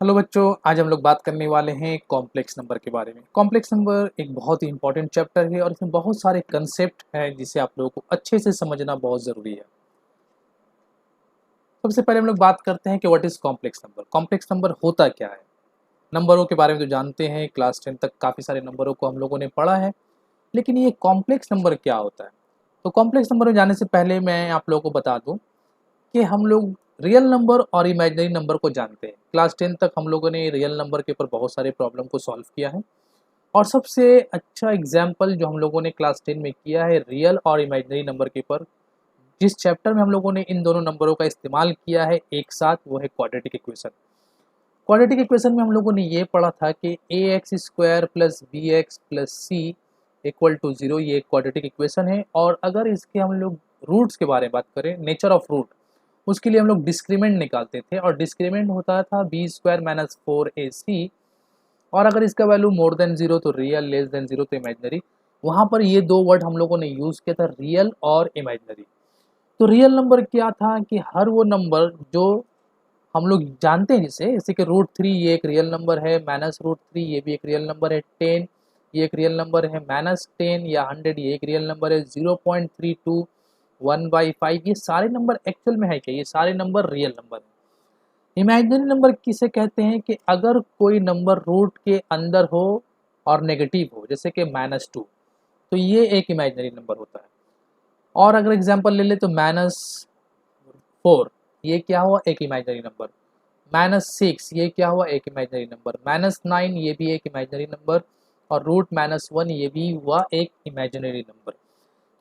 Hello बच्चों, आज हम लोग बात करने वाले हैं कॉम्प्लेक्स नंबर के बारे में। कॉम्प्लेक्स नंबर एक बहुत ही इंपॉर्टेंट चैप्टर है और इसमें बहुत सारे कंसेप्ट हैं जिसे आप लोगों को अच्छे से समझना बहुत ज़रूरी है। सबसे पहले हम लोग बात करते हैं कि what is complex number. Complex number होता क्या है? नंबरों के बारे में तो जानते हैं, क्लास 10 तक काफ़ी सारे नंबरों को हम लोगों ने पढ़ा है, लेकिन ये कॉम्प्लेक्स नंबर क्या होता है? तो कॉम्प्लेक्स नंबर में जाने से पहले मैं आप लोगों को बता दूं कि हम लोग रियल नंबर और इमेजिनरी नंबर को जानते हैं। क्लास 10 तक हम लोगों ने रियल नंबर के ऊपर बहुत सारे प्रॉब्लम को सॉल्व किया है और सबसे अच्छा एग्जाम्पल जो हम लोगों ने क्लास 10 में किया है रियल और इमेजिनरी नंबर के ऊपर, जिस चैप्टर में हम लोगों ने इन दोनों नंबरों का इस्तेमाल किया है एक साथ, वो है क्वाड्रेटिक इक्वेशन। क्वाड्रेटिक इक्वेशन में हम लोगों ने ये पढ़ा था कि a x square plus b x plus c equal to zero, ये क्वाड्रेटिक इक्वेशन है। और अगर इसके हम लोग रूट्स के बारे में बात करें, नेचर ऑफ रूट, उसके लिए हम लोग डिस्क्रीमेंट निकालते थे और डिस्क्रीमेंट होता था बी स्क्वायर माइनस फोर ए सी। और अगर इसका वैल्यू मोर देन जीरो तो रियल, लेस देन जीरो तो इमेजनरी। वहाँ पर ये दो वर्ड हम लोगों ने यूज़ किया था, रियल और इमेजनरी। तो रियल नंबर क्या था कि हर वो नंबर जो हम लोग जानते हैं, जिसे जैसे कि रूट थ्री ये एक रियल नंबर है, माइनस रूट थ्री ये भी एक रियल नंबर है, टेन ये एक रियल नंबर है, माइनस टेन या हंड्रेड ये एक रियल नंबर है, 0.32, 1/5, ये सारे नंबर एक्चुअल में है क्या? ये सारे नंबर रियल नंबर है। इमेजिनरी नंबर किसे कहते हैं कि अगर कोई नंबर रूट के अंदर हो और नेगेटिव हो, जैसे कि -2, तो ये एक इमेजिनरी नंबर होता है। और अगर एग्जांपल ले ले तो -4 ये क्या हुआ? एक इमेजिनरी नंबर। -6 ये क्या हुआ? एक इमेजिनरी नंबर। -9 ये भी एक इमेजिनरी नंबर। और √-1 ये भी हुआ एक इमेजिनरी नंबर।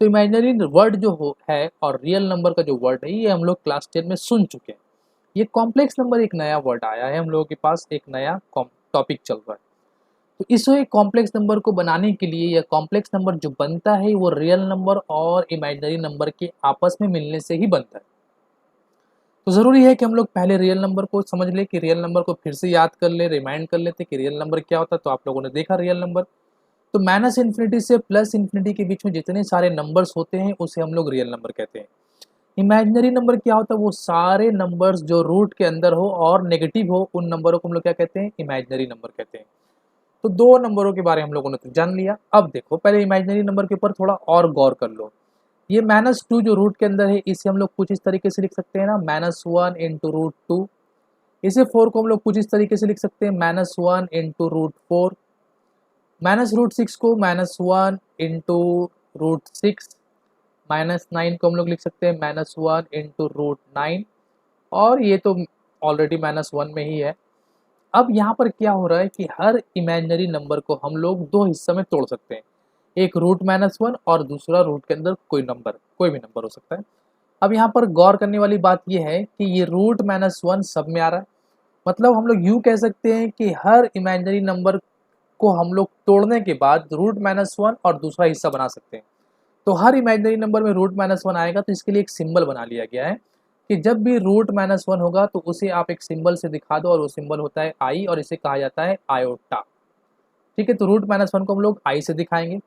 तो इमेजिनरी वर्ड जो है और रियल नंबर का जो वर्ड है, ये हम लोग क्लास 10 में सुन चुके हैं। ये कॉम्प्लेक्स नंबर एक नया वर्ड आया है हम लोगों के पास, एक नया टॉपिक चल रहा है। तो इसमें कॉम्प्लेक्स नंबर को बनाने के लिए या कॉम्प्लेक्स नंबर जो बनता है वो रियल नंबर और इमेजिनरी नंबर के आपस में मिलने से ही बनता है। तो ज़रूरी है कि हम लोग पहले रियल नंबर को समझ ले, कि रियल नंबर को फिर से याद कर ले, रिमाइंड कर लेते कि रियल नंबर क्या होता है। तो आप लोगों ने देखा रियल नंबर, तो माइनस इन्फिनिटी से प्लस इन्फिनिटी के बीच में जितने सारे नंबर्स होते हैं उसे हम लोग रियल नंबर कहते हैं। इमेजिनरी नंबर क्या होता है? वो सारे नंबर्स जो रूट के अंदर हो और नेगेटिव हो, उन नंबरों को हम लोग क्या कहते हैं? इमेजिनरी नंबर कहते हैं। तो दो नंबरों के बारे में हम लोगों ने तो जान लिया। अब देखो, पहले इमेजिनरी नंबर के ऊपर थोड़ा और गौर कर लो। ये -2 जो रूट के अंदर है, इसे हम लोग कुछ इस तरीके से लिख सकते हैं ना, -1 इंटू √2। इसे 4 को हम लोग कुछ इस तरीके से लिख सकते हैं, -1 इंटू √4। -√6 को -1 इंटू √6। -9 को हम लोग लिख सकते हैं -1 इंटू √9। और ये तो ऑलरेडी -1 में ही है। अब यहाँ पर क्या हो रहा है कि हर इमेजिनरी नंबर को हम लोग दो हिस्सों में तोड़ सकते हैं, एक √-1 और दूसरा रूट के अंदर कोई नंबर, कोई भी नंबर हो सकता है। अब यहाँ पर गौर करने वाली बात यह है कि ये √-1 सब में आ रहा है। मतलब हम लोग यूँ कह सकते हैं कि हर इमेजिनरी नंबर को हम लोग तोड़ने के बाद √-1 और दूसरा हिस्सा बना सकते हैं। तो हर इमेजिनरी नंबर में √-1 आएगा, तो इसके लिए एक सिंबल बना लिया गया है कि जब भी √-1 होगा तो उसे आप एक सिंबल से दिखा दो, और वो सिंबल होता है आई, और इसे कहा जाता है आयोटा। ठीक है, तो √-1 को हम लोग आई से दिखाएंगे।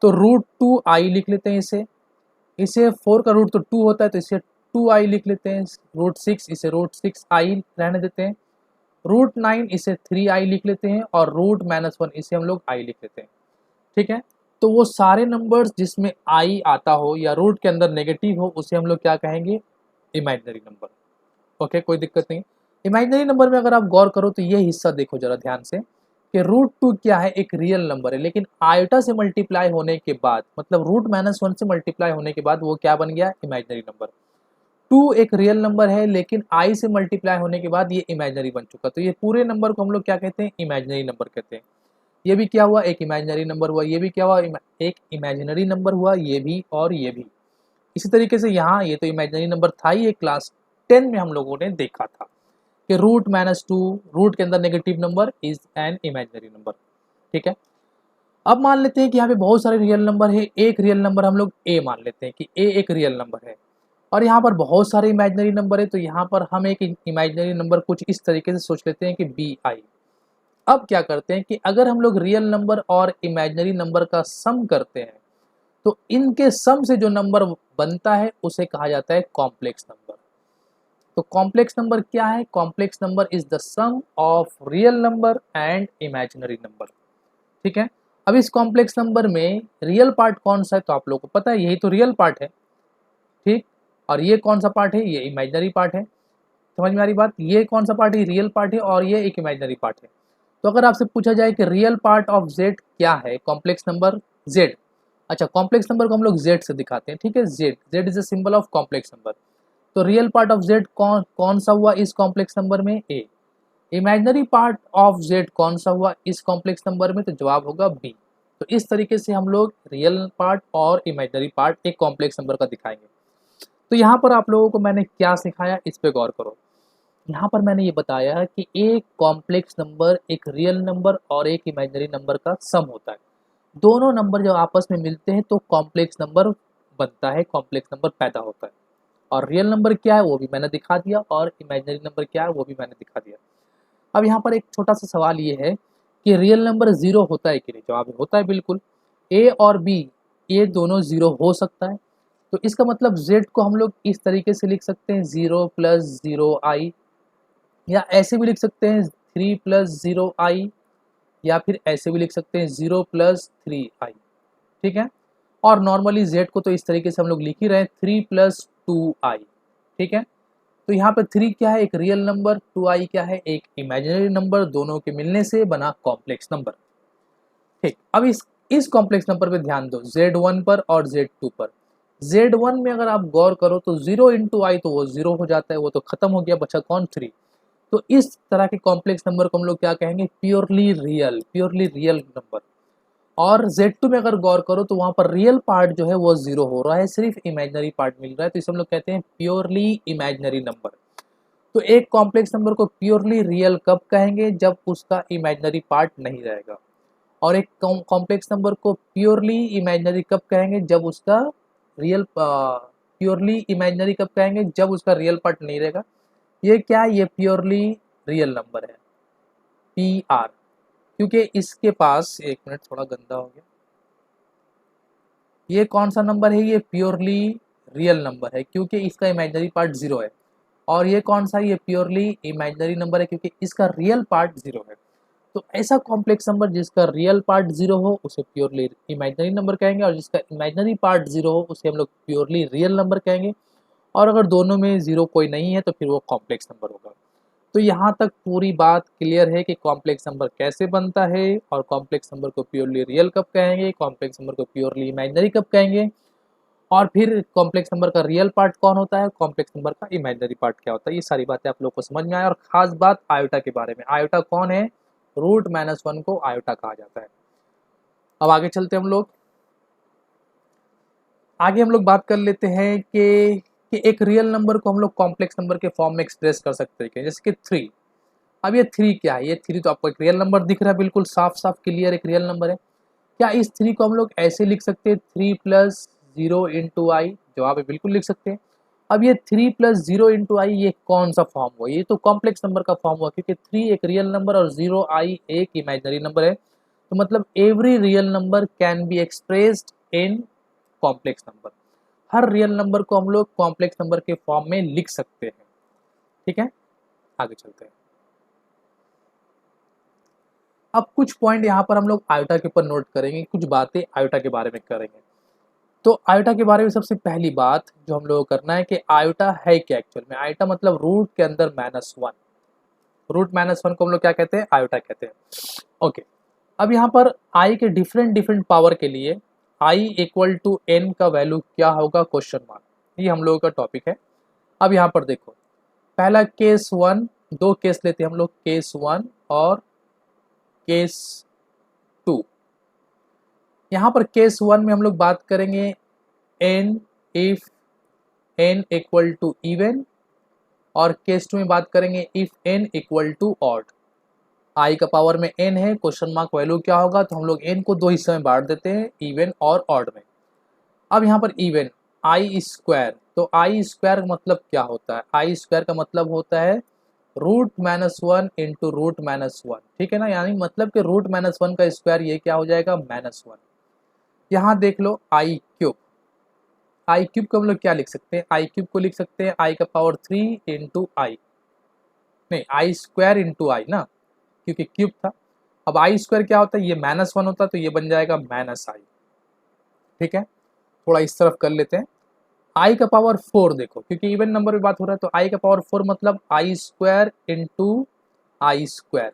तो √2 आई लिख लेते हैं इसे 4 का रूट तो 2 होता है, तो इसे 2 आई लिख लेते हैं। √6 इसे √6 आई रहने देते हैं। √9 इसे 3 आई लिख लेते हैं, और √-1 इसे हम लोग आई लिख लेते हैं। ठीक है, तो वो सारे नंबर्स जिसमें आई आता हो या रूट के अंदर नेगेटिव हो, उसे हम लोग क्या कहेंगे? Imaginary number. ओके, कोई दिक्कत नहीं। इमेजिनरी नंबर में अगर आप गौर करो तो ये हिस्सा देखो जरा ध्यान से, कि √2 क्या है? एक रियल नंबर है, लेकिन आयोटा से मल्टीप्लाई होने के बाद, मतलब √-1 से मल्टीप्लाई होने के बाद वो क्या बन गया? Imaginary number. 2 एक रियल नंबर है, लेकिन आई से मल्टीप्लाई होने के बाद ये इमेजिनरी बन चुका। तो ये पूरे नंबर को हम लोग क्या कहते हैं? इमेजिनरी नंबर कहते हैं। ये भी क्या हुआ? एक इमेजिनरी नंबर हुआ। ये भी क्या हुआ? एक इमेजिनरी नंबर हुआ, ये भी और ये भी। इसी तरीके से यहाँ ये तो इमेजिनरी नंबर था ही, ये क्लास 10 में हम लोगों ने देखा था कि √-2 रूट के अंदर negative number is an imaginary number. ठीक है, अब मान लेते हैं कि यहाँ पे बहुत सारे रियल नंबर है। एक रियल नंबर हम लोग ए मान लेते हैं कि ए एक रियल नंबर है, और यहाँ पर बहुत सारे इमेजिनरी नंबर है। तो यहाँ पर हम एक इमेजिनरी नंबर कुछ इस तरीके से सोच लेते हैं कि बी आई। अब क्या करते हैं कि अगर हम लोग रियल नंबर और इमेजिनरी नंबर का सम करते हैं, तो इनके सम से जो नंबर बनता है उसे कहा जाता है कॉम्प्लेक्स नंबर। तो कॉम्प्लेक्स नंबर क्या है? Complex number is the sum of real number and imaginary number. ठीक है, अब इस कॉम्प्लेक्स नंबर में रियल पार्ट कौन सा है? तो आप लोगों को पता है यही तो रियल पार्ट है। ठीक, और ये कौन सा पार्ट है? ये इमेजिनरी पार्ट है। समझ में आ रही बात? ये कौन सा पार्ट है? रियल पार्ट है और ये एक इमेजिनरी पार्ट है। तो अगर आपसे पूछा जाए कि रियल पार्ट ऑफ जेड क्या है, कॉम्प्लेक्स नंबर जेड। अच्छा, कॉम्प्लेक्स नंबर को हम लोग जेड से दिखाते हैं। ठीक है, Z, Z is a symbol of complex number. तो रियल पार्ट ऑफ जेड कौन कौन सा हुआ इस कॉम्प्लेक्स नंबर में? ए। इमेजिनरी पार्ट ऑफ जेड कौन सा हुआ इस कॉम्प्लेक्स नंबर में? तो जवाब होगा बी। तो इस तरीके से हम लोग रियल पार्ट और इमेजिनरी पार्ट एक कॉम्प्लेक्स नंबर का दिखाएंगे। तो यहाँ पर आप लोगों को मैंने क्या सिखाया, इस पे गौर करो। यहाँ पर मैंने ये बताया है कि एक कॉम्प्लेक्स नंबर एक रियल नंबर और एक इमेजिनरी नंबर का सम होता है। दोनों नंबर जब आपस में मिलते हैं तो कॉम्प्लेक्स नंबर बनता है, कॉम्प्लेक्स नंबर पैदा होता है। और रियल नंबर क्या है वो भी मैंने दिखा दिया, और इमेजिनरी नंबर क्या है वो भी मैंने दिखा दिया। अब यहाँ पर एक छोटा सा सवाल ये है कि रियल नंबर जीरो होता है कि नहीं? जवाब होता है, बिल्कुल। ए और बी ये दोनों जीरो हो सकता है। तो इसका मतलब जेड को हम लोग इस तरीके से लिख सकते हैं, जीरो प्लस जीरो आई, या ऐसे भी लिख सकते हैं थ्री प्लस जीरो आई, या फिर ऐसे भी लिख सकते हैं जीरो प्लस थ्री आई। ठीक है, और नॉर्मली जेड को तो इस तरीके से हम लोग लिख ही रहे हैं, थ्री प्लस टू आई। ठीक है, तो यहाँ पर थ्री क्या है? एक रियल नंबर, टू आई क्या है? एक इमेजिनरी नंबर, दोनों के मिलने से बना कॉम्प्लेक्स नंबर। ठीक, अब इस कॉम्प्लेक्स नंबर पे ध्यान दो, Z1 पर और Z2 पर। Z1 में अगर आप गौर करो तो जीरो इंटू आई तो वो जीरो हो जाता है, वो तो खत्म हो गया, बचा कौन? थ्री। तो इस तरह के कॉम्प्लेक्स नंबर को हम लोग क्या कहेंगे? Purely real, purely real number. और Z2 में अगर गौर करो तो वहां पर रियल पार्ट जो है वो जीरो हो रहा है, सिर्फ इमेजिनरी पार्ट मिल रहा है, तो इसे हम लोग कहते हैं प्योरली इमेजिनरी नंबर। तो एक कॉम्प्लेक्स नंबर को प्योरली रियल कब कहेंगे? जब उसका इमेजिनरी पार्ट नहीं रहेगा। और एक कॉम्प्लेक्स नंबर को प्योरली इमेजिनरी कब कहेंगे? जब उसका रियल प्योरली इमेजिनरी कब कहेंगे? जब उसका रियल पार्ट नहीं रहेगा। ये क्या है? ये प्योरली रियल नंबर है, पी आर। क्योंकि इसके पास, एक मिनट थोड़ा गंदा हो गया, ये कौन सा नंबर है? ये प्योरली रियल नंबर है क्योंकि इसका इमेजिनरी पार्ट जीरो है। और ये कौन सा है? ये प्योरली इमेजिनरी नंबर है क्योंकि इसका रियल पार्ट जीरो है। तो ऐसा कॉम्प्लेक्स नंबर जिसका रियल पार्ट जीरो हो उसे प्योरली इमेजिनरी नंबर कहेंगे, और जिसका इमेजिनरी पार्ट जीरो हो उसे हम लोग प्योरली रियल नंबर कहेंगे। और अगर दोनों में जीरो कोई नहीं है तो फिर वो कॉम्प्लेक्स नंबर होगा। तो यहाँ तक पूरी बात क्लियर है कि कॉम्प्लेक्स नंबर कैसे बनता है, और कॉम्प्लेक्स नंबर को प्योरली रियल कब कहेंगे, कॉम्प्लेक्स नंबर को प्योरली इमेजिनरी कब कहेंगे, और फिर कॉम्प्लेक्स नंबर का रियल पार्ट कौन होता है, कॉम्प्लेक्स नंबर का इमेजिनरी पार्ट क्या होता है। ये सारी बातें आप लोग को समझ में आए। और खास बात आयोटा के बारे में, आयोटा कौन है? रूट माइनस वन को आयोटा कहा जाता है। अब आगे चलते हम लोग, आगे हम लोग बात कर लेते हैं कि एक रियल नंबर को हम लोग कॉम्प्लेक्स नंबर के फॉर्म में एक्सप्रेस कर सकते हैं, जैसे कि थ्री। अब ये थ्री क्या है? ये थ्री तो आपको एक रियल नंबर दिख रहा है, बिल्कुल साफ साफ क्लियर एक रियल नंबर है। क्या इस थ्री को हम लोग ऐसे लिख सकते हैं, थ्री प्लस जीरो इंटू आई? जवाब है बिल्कुल लिख सकते हैं। अब ये थ्री प्लस जीरो इंटू आई ये कौन सा फॉर्म हुआ? ये तो कॉम्प्लेक्स नंबर का फॉर्म हुआ, क्योंकि थ्री एक रियल नंबर और जीरो आई एक इमेजिनरी नंबर है। तो मतलब every real number can be expressed in complex number. Her real number को हम लोग कॉम्प्लेक्स नंबर के फॉर्म में लिख सकते हैं। ठीक है, आगे चलते हैं। अब कुछ पॉइंट यहाँ पर हम लोग आयोटा के ऊपर नोट करेंगे, कुछ बातें आयोटा के बारे में करेंगे। तो आयोटा के बारे में सबसे पहली बात जो हम लोग को करना है कि आयोटा है क्या एक्चुअल में। आयोटा मतलब रूट के अंदर minus one. Root minus one को हम लोग क्या कहते हैं? आयोटा कहते हैं। ओके, अब यहाँ पर आई के डिफरेंट डिफरेंट पावर के लिए आई इक्वल टू एन का वैल्यू क्या होगा, क्वेश्चन मार्क, ये हम लोगों का टॉपिक है। अब यहाँ पर देखो, पहला केस वन, दो केस लेते हैं हम लोग, केस वन और केस टू। यहाँ पर केस वन में हम लोग बात करेंगे n if n equal to even, और केस टू में बात करेंगे if n equal to odd. I का पावर में एन है, क्वेश्चन मार्क वैल्यू क्या होगा, तो हम लोग एन को दो हिस्से में बांट देते हैं, इवन और ऑड में। अब यहाँ पर इवन आई स्क्वायर, तो आई स्क्वायर का मतलब क्या होता है? आई स्क्वायर का मतलब होता है root minus one into root minus one. ठीक है ना, यानी मतलब कि रूट माइनस वन का स्क्वायर ये क्या हो जाएगा? Minus one. यहाँ देख लो आई क्यूब, आई क्यूब को हम लोग क्या लिख सकते हैं, आई क्यूब को लिख सकते हैं आई का पावर 3 इंटू आई, नहीं आई स्क्वायर इंटू आई ना, क्योंकि क्यूब था। अब आई स्क्वायर क्या होता है, ये -1 होता है, तो ये बन जाएगा -i। ठीक है, थोड़ा इस तरफ कर लेते हैं। आई का पावर 4 देखो, क्योंकि इवन नंबर में बात हो रहा है, तो आई का पावर 4 मतलब आई स्क्वायर इंटू आई स्क्वायर।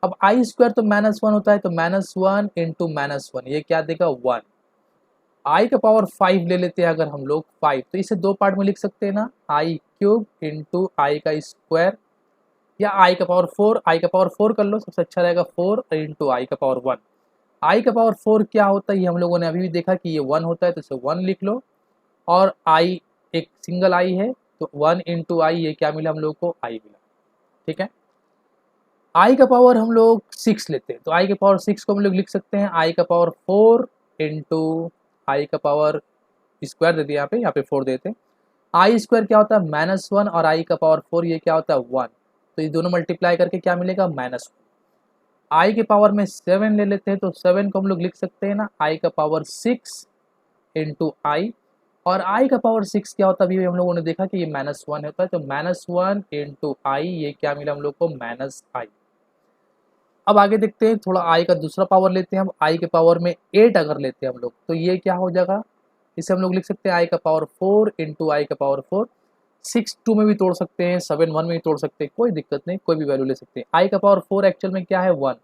अब आई स्क्वायर तो -1 होता है, तो -1 इंटू -1 ये क्या देगा 1। आई का पावर 5 ले लेते हैं अगर हम लोग 5, तो इसे दो पार्ट में लिख सकते हैं ना, आई क्यूब इंटू आई का स्क्वायर, या आई का पावर 4, आई का पावर 4 कर लो, सबसे अच्छा रहेगा 4 इंटू आई का पावर 1। आई का पावर 4 क्या होता है, ये हम लोगों ने अभी भी देखा कि ये 1 होता है, तो इसे 1 लिख लो। और आई एक सिंगल आई है, तो 1 इंटू आई ये क्या मिला हम लोग को, आई मिला। ठीक है, आई का पावर हम लोग 6 लेते हैं, तो आई का पावर 6 को हम लोग लिख सकते हैं आई का पावर 4 इंटू आई का पावर स्क्वायर दे दिया, यहाँ पे 4 देते हैं। आई स्क्वायर क्या होता है -1, और आई का पावर 4 ये क्या होता है 1, तो ये दोनों मल्टीप्लाई करके क्या मिलेगा -1। आई के पावर में 7 ले लेते हैं, तो 7 को हम लोग लिख सकते हैं ना आई का पावर 6 इंटू आई, और आई का पावर 6 क्या होता है, अभी हम लोगों ने देखा कि ये -1 होता है, तो -1 इंटू आई ये क्या मिला हम लोग को, -i। अब आगे देखते हैं, थोड़ा आई का दूसरा पावर लेते हैं हम, आई के पावर में 8 अगर लेते हैं हम लोग, तो ये क्या हो जाएगा, इसे हम लोग लिख सकते हैं आई का पावर 4 इंटू आई का पावर 4। 6 2 में भी तोड़ सकते हैं, 7 1 में भी तोड़ सकते हैं, कोई दिक्कत नहीं, कोई भी वैल्यू ले सकते हैं। आई का पावर 4 एक्चुअल में क्या है 1,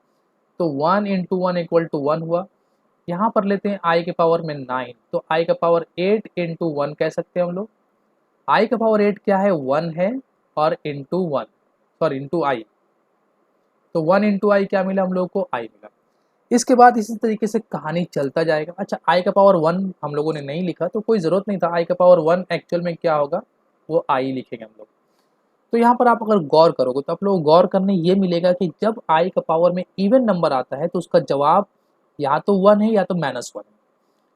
तो 1 इंटू 1 इक्वल टू 1 हुआ। यहाँ पर लेते हैं आई के पावर में 9, तो आई का पावर 8 इंटू 1 कह सकते हैं हम लोग। आई का पावर 8 क्या है 1 है, और इंटू 1 सॉरी इंटू आई, तो 1 इंटू आई क्या मिला हम लोग को, आई मिला। इसके बाद इसी तरीके से कहानी चलता जाएगा। अच्छा, आई का पावर 1 हम लोगों ने नहीं लिखा, तो कोई ज़रूरत नहीं था, आई का पावर 1 एक्चुअल में क्या होगा, वो आई लिखेंगे हम लोग। तो यहाँ पर आप अगर गौर करोगे, तो आप लोग गौर करने ये मिलेगा कि जब आई का पावर में इवन नंबर आता है, तो उसका जवाब या तो 1 है या तो -1 है।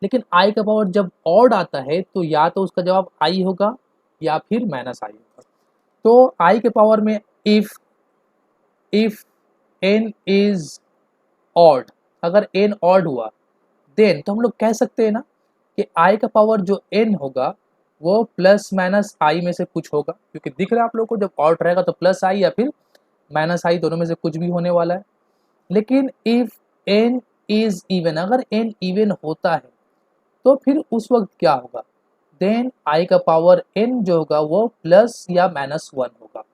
लेकिन आई का पावर जब ऑड आता है, तो या तो उसका जवाब आई होगा या फिर -i होगा। तो आई के पावर में इफ n इज ऑड, अगर n ऑड हुआ, देन तो हम लोग कह सकते हैं ना कि आई का पावर जो n होगा वो प्लस माइनस आई में से कुछ होगा, क्योंकि दिख रहा है आप लोग को जब ऑड रहेगा तो प्लस आई या फिर माइनस आई, दोनों में से कुछ भी होने वाला है। लेकिन इफ n इज इवन, अगर n इवन होता है, तो फिर उस वक्त क्या होगा, देन आई का पावर n जो होगा वो प्लस या -1 होगा,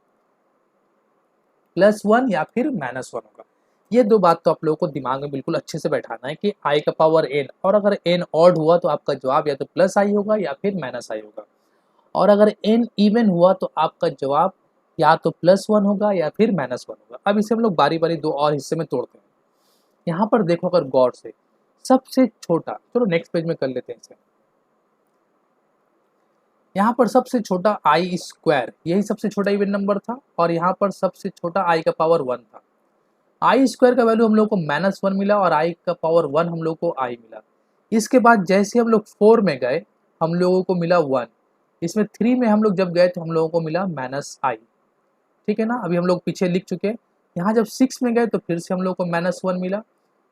+1 या फिर -1 होगा। ये दो बात तो आप लोगों को दिमाग में बिल्कुल अच्छे से बैठाना है कि आई का पावर n, और अगर n ऑड हुआ तो आपका जवाब या तो +i होगा या फिर -i होगा, और अगर n इवन हुआ तो आपका जवाब या तो +1 होगा या फिर -1 होगा। अब इसे हम लोग बारी बारी दो और हिस्से में तोड़ते हैं। यहाँ पर देखो अगर गौर से, सबसे छोटा, चलो नेक्स्ट पेज में कर लेते हैं इसे। यहाँ पर सबसे छोटा आई स्क्वायर, यही सबसे छोटा इवन नंबर था, और यहाँ पर सबसे छोटा आई का पावर 1 था। आई स्क्वायर का वैल्यू हम लोग को -1 मिला, और आई का पावर 1 हम लोग को आई मिला। इसके बाद जैसे हम लोग 4 में गए, हम लोगों को मिला 1। इसमें 3 में हम लोग जब गए तो हम लोगों को मिला -i। ठीक है ना, अभी हम लोग पीछे लिख चुके हैं। यहाँ जब 6 में गए तो फिर से हम लोग को -1 मिला।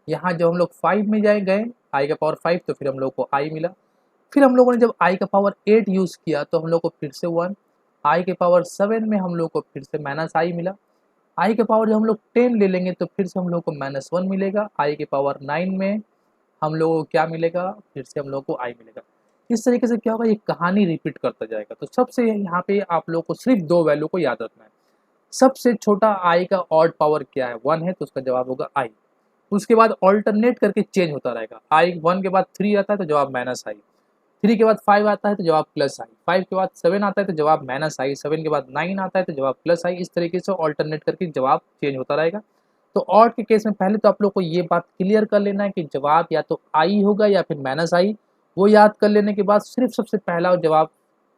यहाँ जब हम लोग 5 में गए आई का पावर 5, तो फिर हम लोग को आई मिला। फिर हम लोगों ने जब आई का पावर 8 यूज़ किया तो हम लोग को फिर से 1। आई के पावर 7 में हम लोग को फिर से -i मिला। आई के पावर जब हम लोग 10 ले लेंगे तो फिर से हम लोग को -1 मिलेगा। आई के पावर 9 में हम लोगों को क्या मिलेगा, फिर से हम लोग को आई मिलेगा। इस तरीके से क्या होगा, ये कहानी रिपीट करता जाएगा। तो सबसे यहाँ पे आप लोग को सिर्फ दो वैल्यू को याद रखना है। सबसे छोटा आई का ऑड पावर क्या है, 1 है, तो उसका जवाब होगा आई। उसके बाद ऑल्टरनेट करके चेंज होता रहेगा। आई 1 के बाद 3 आता है तो जवाब -i, 3 के बाद 5 आता है तो जवाब +i, 5 के बाद 7 आता है तो जवाब -i, 7 के बाद 9 आता है तो जवाब +i। इस तरीके से ऑल्टरनेट करके जवाब चेंज होता रहेगा। तो ऑड के केस में पहले तो आप लोग को ये बात क्लियर कर लेना है कि जवाब या तो i होगा या फिर -i। वो याद कर लेने के बाद सिर्फ सबसे पहला जवाब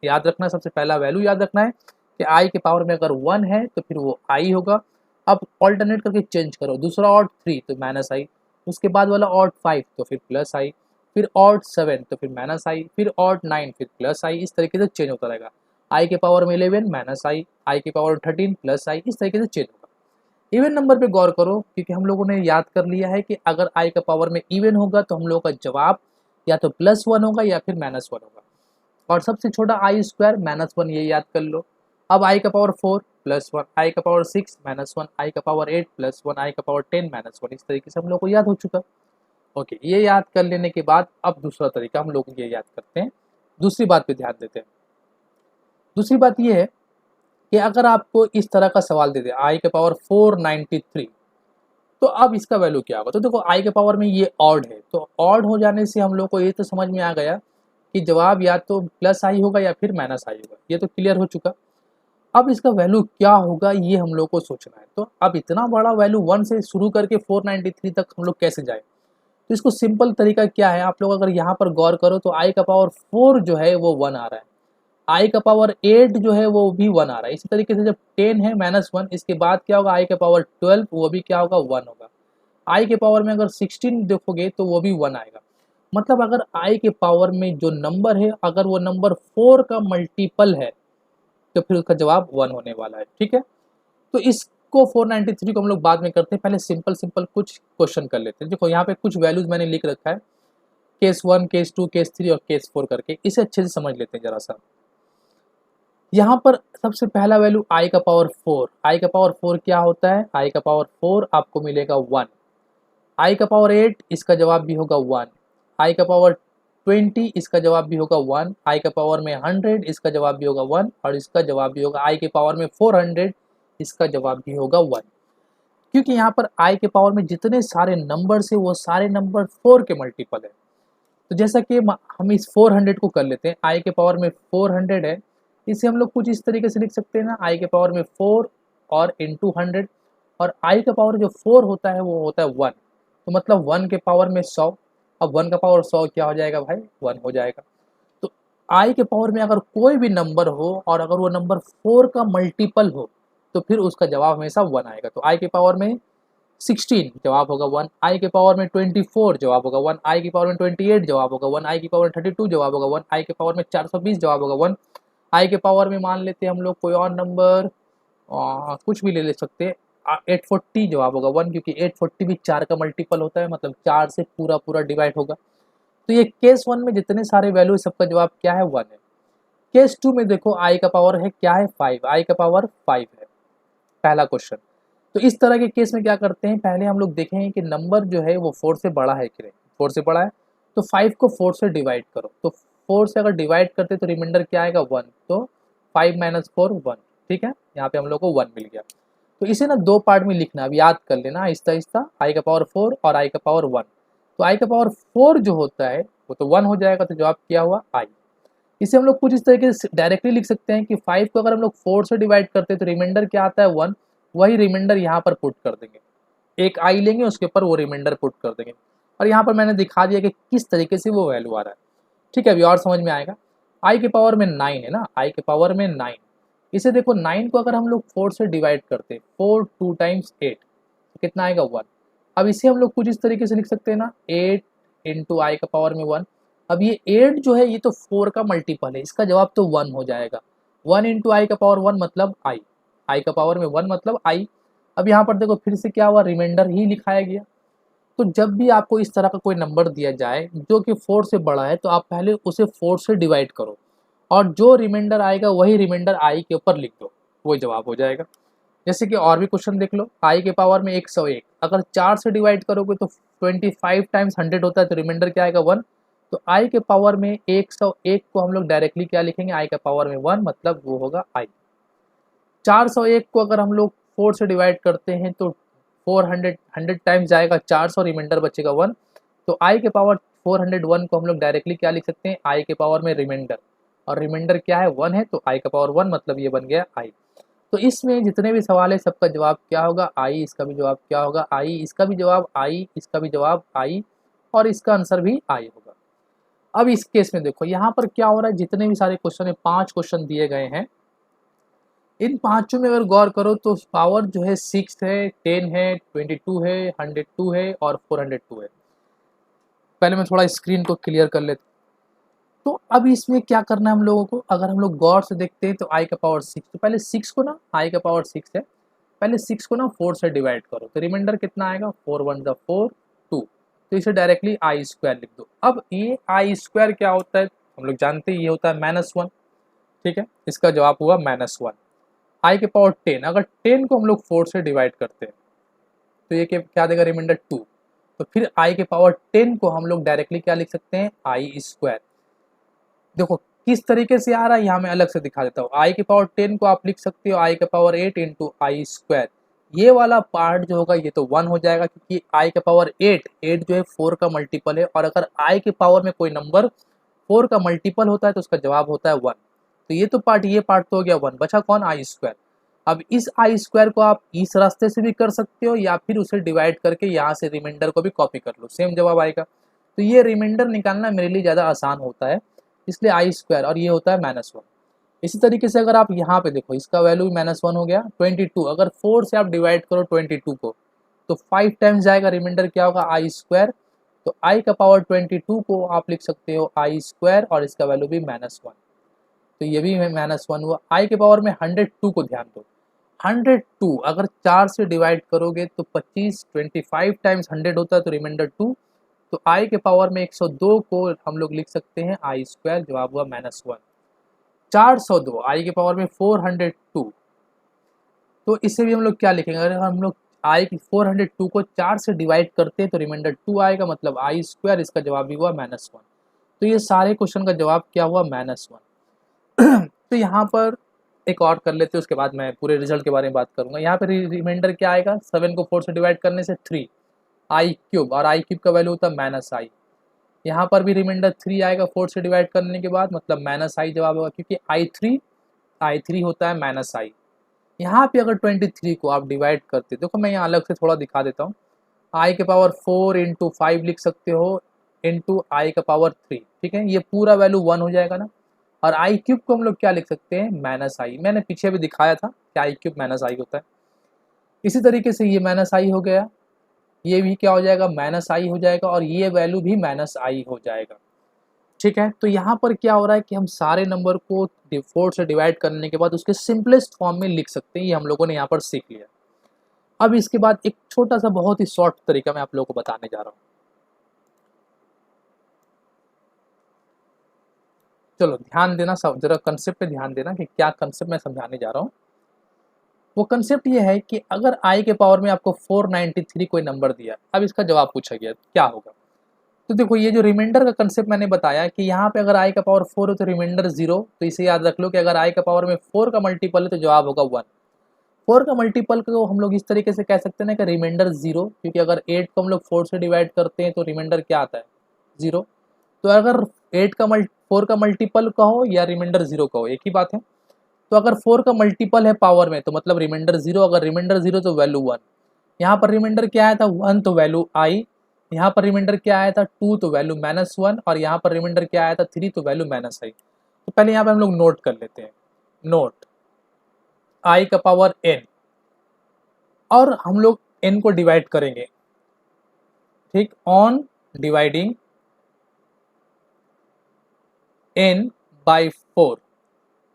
याद रखना है, सबसे पहला वैल्यू याद रखना है कि आई के पावर में अगर 1 है तो फिर वो आई होगा। अब ऑल्टरनेट करके चेंज करो, दूसरा ऑड 3 तो -i, उसके बाद वाला ऑड 5 तो फिर +i, फिर ऑड 7 तो फिर -i, फिर ऑड 9 फिर +i। इस तरीके से चेंज होता रहेगा। आई के पावर में 11 -i, आई के पावर 13 +i, इस तरीके से चेंज होगा। इवन नंबर पे गौर करो, क्योंकि हम लोगों ने याद कर लिया है कि अगर आई का पावर में इवन होगा तो हम लोगों का जवाब या तो +1 होगा या फिर -1 होगा। और सबसे छोटा आई स्क्वायर -1, ये याद कर लो। अब आई का पावर 4 +1, आई का पावर 6 -1, आई का पावर 8 +1, आई का पावर 10 -1, इस तरीके से हम लोग को याद हो चुका। ओके, ये याद कर लेने के बाद अब दूसरा तरीका हम लोग ये याद करते हैं, दूसरी बात पे ध्यान देते हैं। दूसरी बात ये है कि अगर आपको इस तरह का सवाल दे दे आई के पावर 493, तो अब इसका वैल्यू क्या होगा। तो देखो आई के पावर में ये ऑड है, तो ऑड हो जाने से हम लोग को ये तो समझ में आ गया कि जवाब या तो प्लस आई होगा या फिर माइनस आई होगा, ये तो क्लियर हो चुका। अब इसका वैल्यू क्या होगा ये हम लोग को सोचना है। तो अब इतना बड़ा वैल्यू 1 से शुरू करके 493 तक हम लोग कैसे जाए। तो इसको सिंपल तरीका क्या है, आप लोग अगर यहाँ पर गौर करो तो आई का पावर 4 जो है वो 1 आ रहा है, आई का पावर 8 जो है वो भी 1 आ रहा है। इसी तरीके से जब 10 है -1, इसके बाद क्या होगा, आई का पावर 12 वो भी क्या होगा, 1 होगा। आई के पावर में अगर 16 देखोगे तो वो भी 1 आएगा। मतलब अगर आई के पावर में जो नंबर है अगर वो नंबर 4 का मल्टीपल है तो फिर उसका जवाब 1 होने वाला है। ठीक है, तो इसको 493 को हम लोग बाद में करते हैं, पहले सिंपल सिंपल कुछ क्वेश्चन कर लेते हैं। देखो यहाँ पे कुछ वैल्यूज मैंने लिख रखा है, केस 1, केस 2, केस 3 और केस 4 करके, इसे अच्छे से समझ लेते हैं जरा सा। यहाँ पर सबसे पहला वैल्यू आई का पावर 4, आई का पावर 4 क्या होता है, आई का पावर 4 आपको मिलेगा 1, आई का पावर 8 इसका जवाब भी होगा 1, आई का पावर 20 इसका जवाब भी होगा 1, आई का पावर में 100 इसका जवाब भी होगा 1 और इसका जवाब भी होगा आई के पावर में 400 इसका जवाब भी होगा 1। क्योंकि यहाँ पर आई के पावर में जितने सारे नंबर है वो सारे नंबर 4 के मल्टीपल है। तो जैसा कि हम इस 400 को कर लेते हैं, आई के पावर में 400 है, इसे हम लोग कुछ इस तरीके से लिख सकते हैं ना, आई के पावर में 4 और इंटू 100, और आई का पावर जो 4 होता है वो होता है 1, तो मतलब 1 के पावर में 100। अब 1 का पावर 100 क्या हो जाएगा भाई, 1 हो जाएगा। तो आई के पावर में अगर कोई भी नंबर हो और अगर वो नंबर 4 का मल्टीपल हो तो फिर उसका जवाब हमेशा 1 आएगा। तो आई के पावर में 16 जवाब होगा 1, आई के पावर में 24 जवाब होगा 1, आई की पावर में 28 जवाब होगा 1, आई की पावर में 32 जवाब होगा 1, आई के पावर में 420 जवाब होगा 1, आई के पावर में मान लेते हैं हम लोग कोई और नंबर, कुछ भी ले सकते हैं, 840 जवाब होगा 1, क्योंकि 840 भी 4 का मल्टीपल होता है, मतलब 4 से पूरा पूरा डिवाइड होगा। तो ये केस 1 में जितने सारे वैल्यू सबका जवाब क्या है, 1 है। केस 2 में देखो आई का पावर है क्या है, 5, आई का पावर 5 है, पहला क्वेश्चन। तो इस तरह के केस में क्या करते हैं, पहले हम लोग देखेंगे कि नंबर जो है वो 4 से बड़ा है कि नहीं। 4 से बड़ा है तो 5 को 4 से डिवाइड करो, तो 4 से अगर डिवाइड करते तो रिमाइंडर क्या आएगा, 1, तो 5 - 4 1। ठीक है, यहाँ पे हम लोग को 1 मिल गया। तो इसे ना 2 पार्ट में लिखना, अब याद कर लेना आहिस्ता आहिस्ता, आई का पावर 4 और आई का पावर 1। तो आई का पावर 4 जो होता है वो तो 1 हो जाएगा, तो जवाब क्या हुआ, आई। इसे हम लोग कुछ इस तरीके से डायरेक्टली लिख सकते हैं कि 5 को अगर हम लोग 4 से डिवाइड करते हैं तो रिमाइंडर क्या आता है, 1, वही रिमाइंडर यहाँ पर पुट कर देंगे, एक आई लेंगे उसके ऊपर वो रिमाइंडर पुट कर देंगे, और यहाँ पर मैंने दिखा दिया कि किस तरीके से वो वैल्यू आ रहा है। ठीक है, अभी और समझ में आएगा। आई के पावर में 9 है ना, आई के पावर में 9, इसे देखो 9 को अगर हम लोग 4 से डिवाइड करते हैं, 4 2 टाइम्स 8 तो कितना आएगा, 1। अब इसे हम लोग कुछ इस तरीके से लिख सकते हैं ना, 8 इंटू आई का पावर में 1। अब ये 8 जो है ये तो 4 का मल्टीपल है, इसका जवाब तो 1 हो जाएगा। 1 इंटू आई का पावर 1 मतलब आई, आई का पावर में 1 मतलब आई। अब यहाँ पर देखो फिर से क्या हुआ, रिमाइंडर ही लिखाया गया। तो जब भी आपको इस तरह का कोई नंबर दिया जाए जो कि 4 से बड़ा है तो आप पहले उसे 4 से डिवाइड करो और जो रिमाइंडर आएगा वही रिमाइंडर आई के ऊपर लिख दो, वही जवाब हो जाएगा। जैसे कि और भी क्वेश्चन देख लो, आई के पावर में 101 अगर 4 से डिवाइड करोगे तो 25 टाइम्स 100 होता है, तो रिमाइंडर क्या आएगा, 1। तो आई के पावर में 101 को हम लोग डायरेक्टली क्या लिखेंगे, आई का पावर में 1, मतलब वो होगा आई। 401 को अगर हम लोग 4 से डिवाइड करते हैं तो 100 टाइम्स जाएगा 400, रिमाइंडर बचेगा 1। तो आई के पावर 401 को हम लोग डायरेक्टली क्या लिख सकते हैं, आई के पावर में रिमाइंडर, और रिमाइंडर क्या है, 1 है, तो आई का पावर 1 मतलब ये बन गया आई। तो इसमें जितने भी सवाल है सबका जवाब क्या होगा, आई, इसका भी जवाब क्या होगा, आई, इसका भी जवाब आई, इसका भी जवाब आई, और इसका आंसर भी आई होगा। अब इस केस में देखो यहाँ पर क्या हो रहा है, जितने भी सारे क्वेश्चन है, 5 क्वेश्चन दिए गए हैं, इन पांचों में अगर गौर करो तो पावर जो है 6 है, 10 है, 22 है, 102 है और 402 है। पहले मैं थोड़ा स्क्रीन को क्लियर कर लेता। तो अब इसमें क्या करना है हम लोगों को, अगर हम लोग गौर से देखते हैं तो आई का पावर 6, तो पहले 6 को ना, आई का पावर 6 है, पहले 6 को ना 4 से डिवाइड करो तो रिमाइंडर कितना आएगा, 4 1 4 2, तो इसे डायरेक्टली आई स्क्वायर लिख दो। अब ये आई स्क्वायर क्या होता है, हम लोग जानते हैं ये होता है -1, ठीक है, इसका जवाब हुआ -1। आई के पावर 10, अगर 10 को हम लोग 4 से डिवाइड करते हैं तो ये क्या देगा, रिमाइंडर 2। तो फिर आई के पावर 10 को हम लोग डायरेक्टली क्या लिख सकते हैं, आई स्क्वायर। देखो किस तरीके से आ रहा है यहाँ मैं अलग से दिखा देता हूँ। आई के पावर 10 को आप लिख सकते हो आई के पावर 8 इंटू आई स्क्वायर। ये वाला पार्ट जो होगा ये तो 1 हो जाएगा, क्योंकि आई के पावर 8 जो है 4 का मल्टीपल है, और अगर आई के पावर में कोई नंबर 4 का मल्टीपल होता है तो उसका जवाब होता है 1। तो ये पार्ट तो हो गया 1, बचा कौन, आई स्क्वायर। अब इस आई स्क्वायर को आप इस रास्ते से भी कर सकते हो, या फिर उसे डिवाइड करके यहाँ से रिमाइंडर को भी कॉपी कर लो, सेम जवाब आएगा। तो ये रिमाइंडर निकालना मेरे लिए ज़्यादा आसान होता है, इसलिए आई स्क्वायर, और ये होता है -1। इसी तरीके से अगर आप यहाँ पे देखो, इसका वैल्यू भी -1 हो गया। 22, अगर 4 से आप डिवाइड करो 22 को तो 5 टाइम्स जाएगा, रिमाइंडर क्या होगा, आई स्क्वायर। तो आई का पावर 22 को आप लिख सकते हो आई स्क्वायर, और इसका वैल्यू भी -1। तो ये भी -1 हुआ। आई के पावर में 102 को ध्यान दो, 102 अगर 4 से डिवाइड करोगे तो 25, 25 टाइम्स 100 होता है तो रिमाइंडर 2। तो आई के पावर में 102 को हम लोग लिख सकते हैं आई स्क्वायर, जवाब हुआ -1। 402 आई के पावर में 402, तो इससे भी हम लोग क्या लिखेंगे, अगर हम लोग आई की 402 को 4 से डिवाइड करते हैं तो रिमाइंडर 2 आएगा, मतलब आई स्क्वायर, इसका जवाब भी हुआ -1। तो ये सारे क्वेश्चन का जवाब क्या हुआ, -1। तो यहाँ पर एक और कर लेते हैं, उसके बाद मैं पूरे रिजल्ट के बारे में बात करूंगा। यहाँ पर रिमाइंडर क्या आएगा, 7 को 4 से डिवाइड करने से 3 आई क्यूब, और आई क्यूब का वैल्यू होता है -i। यहाँ पर भी रिमाइंडर 3 आएगा 4 से डिवाइड करने के बाद, मतलब -i जवाब होगा, क्योंकि i3 होता है -i। यहाँ पे अगर 23 को आप डिवाइड करते, देखो मैं यहाँ अलग से थोड़ा दिखा देता हूँ। आई के पावर 4 इंटू 5 लिख सकते हो, इंटू आई का पावर 3, ठीक है, ये पूरा वैल्यू 1 हो जाएगा ना। और आई क्यूब को हम लोग क्या लिख सकते हैं, -i। मैंने पीछे भी दिखाया था कि आई क्यूब -i होता है। इसी तरीके से ये -i हो गया, ये भी क्या हो जाएगा, -i हो जाएगा, और ये वैल्यू भी -i हो जाएगा, ठीक है। तो यहाँ पर क्या हो रहा है कि हम सारे नंबर को 4 से डिवाइड करने के बाद उसके सिंपलेस्ट फॉर्म में लिख सकते हैं, ये हम लोगों ने यहाँ पर सीख लिया। अब इसके बाद एक छोटा सा बहुत ही शॉर्ट तरीका मैं आप लोगों को बताने जा रहा हूँ। चलो ध्यान देना, सब जरा कंसेप्ट पे ध्यान देना कि क्या कंसेप्ट मैं समझाने जा रहा हूँ। वो कंसेप्ट ये है कि अगर आई के पावर में आपको 493 कोई नंबर दिया, अब इसका जवाब पूछा गया, क्या होगा। तो देखो ये जो रिमाइंडर का कंसेप्ट मैंने बताया कि यहाँ पे अगर आई का पावर 4 है तो रिमाइंडर 0, तो इसे याद रख लो कि अगर आई का पावर में 4 का मल्टीपल है तो जवाब होगा 1। 4 का मल्टीपल को हम लोग इस तरीके से कह सकते हैं ना कि रिमाइंडर 0, क्योंकि अगर 8 को हम लोग 4 से डिवाइड करते हैं तो रिमाइंडर क्या आता है, 0। तो अगर 4 का मल्टीपल कहो या रिमाइंडर 0 कहो, एक ही बात है। तो अगर 4 का मल्टीपल है पावर में तो मतलब रिमाइंडर 0, अगर रिमाइंडर 0 तो वैल्यू 1। यहाँ पर रिमाइंडर क्या आया था, 1, तो वैल्यू आई। यहाँ पर रिमाइंडर क्या आया था, 2, तो वैल्यू -1, और यहाँ पर रिमाइंडर क्या आया था, 3, तो वैल्यू -i। तो पहले यहाँ पर हम लोग नोट कर लेते हैं, नोट आई का पावर n, और हम लोग n को डिवाइड करेंगे, ठीक, on dividing n by 4,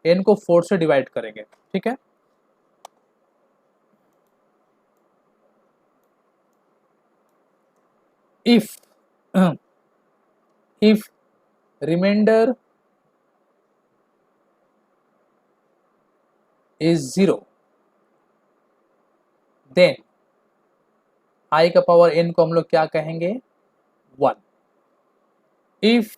n को 4 से डिवाइड करेंगे, ठीक है। if if remainder is 0, then i का पावर n को हम लोग क्या कहेंगे, 1। if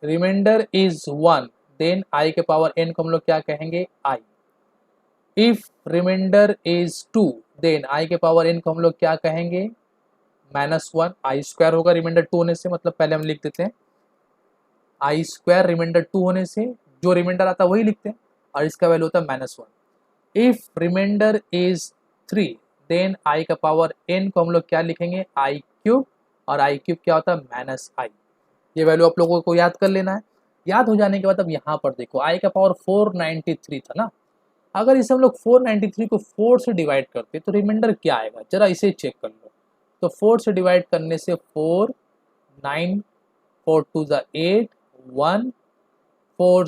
remainder is 1, then i के पावर n को हम लोग क्या कहेंगे, i। if remainder is 2, then i के पावर n को हम लोग क्या कहेंगे, -1। आई स्क्वायर होगा रिमाइंडर 2 होने से, मतलब पहले हम लिख देते हैं आई स्क्वायर, रिमाइंडर 2 होने से जो रिमाइंडर आता है वही लिखते हैं, और इसका वैल्यू होता है -1। If remainder is 3, then i का पावर n को हम लोग क्या लिखेंगे, आई क्यूब, और आई क्यूब क्या होता है, -i। ये वैल्यू आप लोगों को याद कर लेना है। याद हो जाने के बाद अब यहाँ पर देखो आई का पावर 493 था ना, अगर इसे हम लोग 493 को 4 से डिवाइड करते तो रिमाइंडर क्या आएगा, जरा इसे चेक कर लो। तो 4 से डिवाइड करने से 4, 9, 4 2 ज़ा 8, 1, 4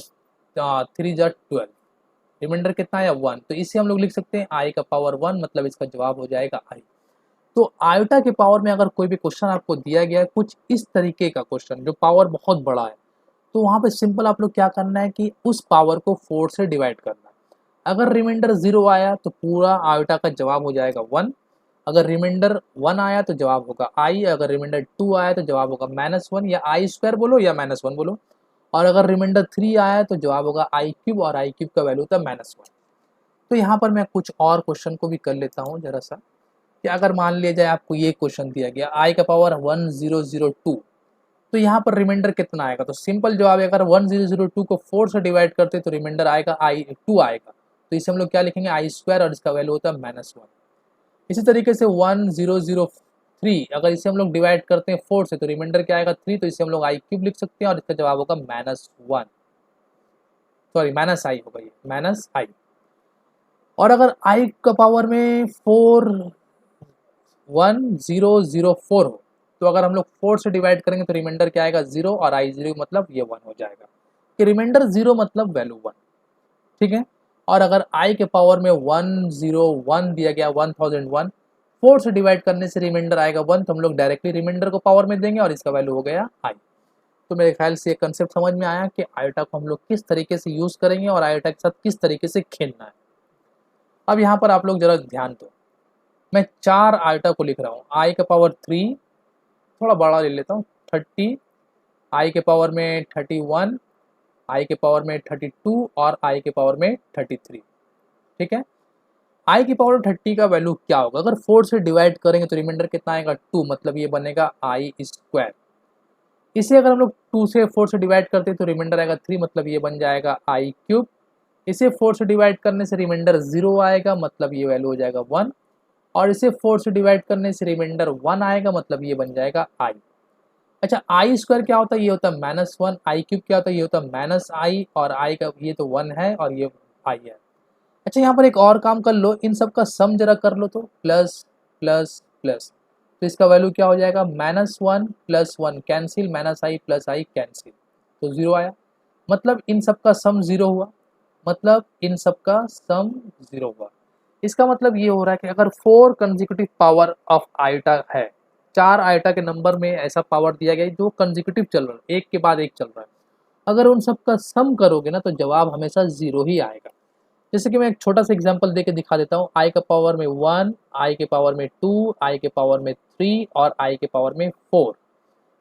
3 ज़ा 12, रिमाइंडर कितना आया, 1। तो इसे हम लोग लिख सकते हैं आई का पावर 1, मतलब इसका जवाब हो जाएगा आई। तो आयोटा के पावर में अगर कोई भी क्वेश्चन आपको दिया गया है कुछ इस तरीके का क्वेश्चन जो पावर बहुत बड़ा है, तो वहाँ पे सिंपल आप लोग क्या करना है कि उस पावर को 4 से डिवाइड करना है। अगर रिमाइंडर 0 आया तो पूरा आयोटा का जवाब हो जाएगा 1। अगर रिमाइंडर 1 आया तो जवाब होगा आई। अगर रिमाइंडर 2 आया तो जवाब होगा -1 या आई स्क्वायर बोलो या -1 बोलो। और अगर रिमाइंडर 3 आया तो जवाब होगा आई क्यूब, और आई क्यूब का वैल्यू होता है -1। तो यहाँ पर मैं कुछ और क्वेश्चन को भी कर लेता हूँ जरा सा, कि अगर मान लिया जाए आपको ये क्वेश्चन दिया गया आई का पावर 1002, तो यहाँ पर रिमाइंडर कितना आएगा? तो सिंपल जवाब है, अगर 1002 को 4 से डिवाइड करते तो रिमाइंडर आएगा आई 2 आएगा। तो इसे हम लोग क्या लिखेंगे? आई स्क्वायर, और इसका वैल्यू होता है -1। इसी तरीके से 1003, अगर इसे हम लोग डिवाइड करते हैं 4 से तो रिमाइंडर क्या आएगा? 3, तो इसे हम लोग आई क्यूब लिख सकते हैं, और इसका जवाब होगा -1, सॉरी माइनस आई होगा, ये माइनस आई। और अगर आई का पावर में 1004 हो, तो अगर हम लोग 4 से डिवाइड करेंगे तो रिमाइंडर क्या आएगा? 0, और आई 0 मतलब ये 1 हो जाएगा, कि रिमाइंडर 0 मतलब वैल्यू 1। ठीक है। और अगर आई के पावर में 101 दिया गया, 1001, 4 से डिवाइड करने से रिमाइंडर आएगा 1, तो हम लोग डायरेक्टली रिमाइंडर को पावर में देंगे, और इसका वैल्यू हो गया आई। तो मेरे ख्याल से ये कंसेप्ट समझ में आया कि आयोटा को हम लोग किस तरीके से यूज़ करेंगे और आयोटा के साथ किस तरीके से खेलना है। अब यहाँ पर आप लोग जरा ध्यान दो, मैं 4 आयोटा को लिख रहा हूँ। आई का पावर 3, थोड़ा बड़ा ले लेता हूँ, 30, आई के पावर में 31, आई के पावर में 32, और आई के पावर में 33। ठीक है। आई की पावर 30 का वैल्यू क्या होगा? अगर 4 से डिवाइड करेंगे तो रिमाइंडर कितना आएगा? 2, मतलब ये बनेगा आई स्क्वायर। इसे अगर हम लोग 2 से 4 से डिवाइड करते हैं तो रिमाइंडर आएगा 3, मतलब ये बन जाएगा आई क्यूब। इसे 4 से डिवाइड करने से रिमाइंडर 0 आएगा, मतलब ये वैल्यू हो जाएगा 1। और इसे 4 से डिवाइड करने से रिमाइंडर 1 आएगा, मतलब ये बन जाएगा आई। अच्छा, आई स्क्वायर क्या होता है? ये होता है -1। आई क्यूब क्या होता है? ये होता है माइनस आई, और आई का ये तो 1 है, और ये आई है। अच्छा, यहाँ पर एक और काम कर लो, इन सब का सम जरा कर लो, तो प्लस प्लस प्लस, तो इसका वैल्यू क्या हो जाएगा? -1 + 1 कैंसिल, -i + i कैंसिल, तो 0 आया। मतलब इन सब का सम 0 हुआ, मतलब इन सब का सम 0 हुआ। इसका मतलब ये हो रहा है कि अगर 4 कंसेक्यूटिव पावर ऑफ आयोटा है, 4 आयोटा के नंबर में ऐसा पावर दिया गया है जो कंसेक्यूटिव चल रहा है, एक के बाद एक चल रहा है, अगर उन सब का सम करोगे ना तो जवाब हमेशा 0 ही आएगा। जैसे कि मैं एक छोटा सा एग्जांपल देके दिखा देता हूँ। आई का पावर में 1, आई के पावर में 2, आई के पावर में 3, और आई के पावर में 4,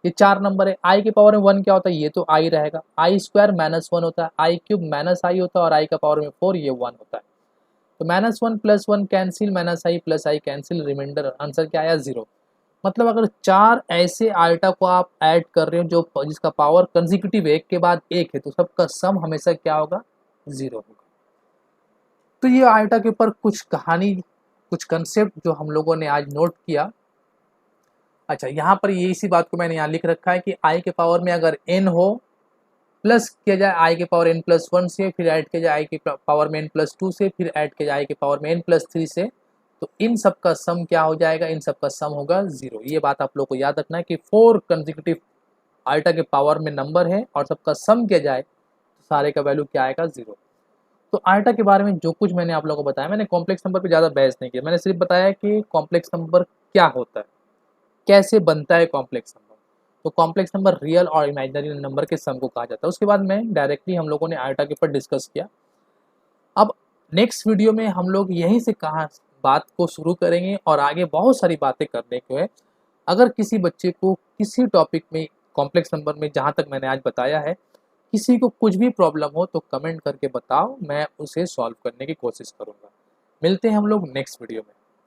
ये 4 नंबर है। आई के पावर में 1 क्या होता है? ये तो आई रहेगा। आई स्क्वायर -1 होता है, आई क्यूब -i होता है, और आई का पावर में 4, ये 1 होता है। तो -1 + 1 cancel, -i + i cancel, remainder answer क्या आया? 0। मतलब अगर 4 ऐसे आयोटा को आप ऐड कर रहे हो जो जिसका पावर कंसेक्यूटिव एक के बाद एक है, तो सबका सम हमेशा क्या होगा? 0 होगा। तो ये आयोटा के ऊपर कुछ कहानी, कुछ कंसेप्ट जो हम लोगों ने आज नोट किया। अच्छा, यहाँ पर ये इसी बात को मैंने यहाँ लिख रखा है कि आई के पावर में अगर n हो, प्लस किया जाए आई के पावर n+1 से, फिर ऐड किया जाए आई के पावर में n+2 से, फिर ऐड किया जाए आई के पावर में n+3 से, तो इन सब का सम क्या हो जाएगा? इन सब का सम होगा 0। ये बात आप लोग को याद रखना है कि 4 कंसेक्यूटिव आयोटा के पावर में नंबर है और सबका सम किया जाए तो सारे का वैल्यू क्या आएगा? 0। तो आयोटा के बारे में जो कुछ मैंने आप लोगों को बताया, मैंने कॉम्प्लेक्स नंबर पे ज़्यादा बहस नहीं किया, मैंने सिर्फ बताया कि कॉम्प्लेक्स नंबर क्या होता है, कैसे बनता है कॉम्प्लेक्स नंबर। तो कॉम्प्लेक्स नंबर रियल और इमेजिनरी नंबर के सम को कहा जाता है। उसके बाद में डायरेक्टली हम लोगों ने आयोटा के ऊपर डिस्कस किया। अब नेक्स्ट वीडियो में हम लोग यहीं से कहाँ बात को शुरू करेंगे और आगे बहुत सारी बातें करने को है। अगर किसी बच्चे को किसी टॉपिक में, कॉम्प्लेक्स नंबर में, जहाँ तक मैंने आज बताया है, किसी को कुछ भी प्रॉब्लम हो तो कमेंट करके बताओ, मैं उसे सॉल्व करने की कोशिश करूँगा। मिलते हैं हम लोग नेक्स्ट वीडियो में।